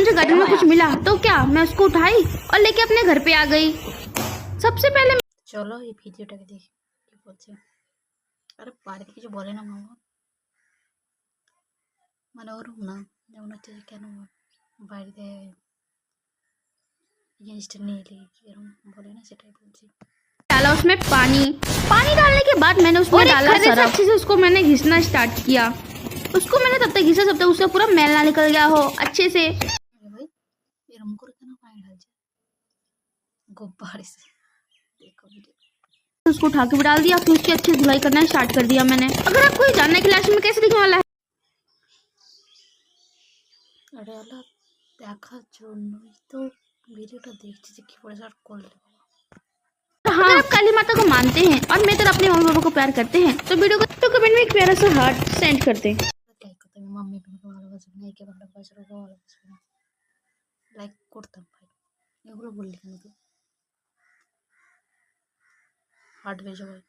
मुझे गार्डन में कुछ मिला तो क्या मैं उसको उठाई और लेके अपने घर पे आ गई। सबसे पहले चलो ये ভিডিওটাকে দেখি কি বলছে। আরে বাড়িতে কিছু বলে না মামা, মানে ওরকম না, যেমন হচ্ছে যে কেন বাড়িতে জিনিসটা নিয়ে এলি এরকম বলে না, সেটাই বলছি। डाला उसमें पानी। पानी डालने के बाद मैंने उसमें डाला सरफ। अच्छे से उसको मैंने घिसना स्टार्ट किया। उसको मैंने तब तक घिसा जब तक उसका पूरा मैल ना निकल गया हो अच्छे से। আরে ভাই এরকম করে কেন পানি ঢালছে গোব্বার से। देखो वीडियो। उसको उठा के भी डाल दिया, फिर उसकी अच्छी से धुलाई करना स्टार्ट कर दिया मैंने। अगर आपको ये जानना है कि लास्ट में कैसे दिखने वाला है, আরে আল্লাহ, দেখার জন্যই তো ভিডিওটা দেখছি যে কি করে স্টার্ট করলে। हाँ, अगर आप काली माता को मानते हैं और मेरी तरह अपने मम्मी पापा को प्यार करते हैं तो वीडियो को तो कमेंट में एक प्यारा सा हार्ट सेंड कर दें। লাইক করতাম, মাম্মি বাবাকে ভালোবাসবে না, একে ভালোবাসবে, ওকে ভালোবাসবে না, লাইক করতাম ভাই। এগুলো বললি কেন তুই? হার্ট বেজে ভাই।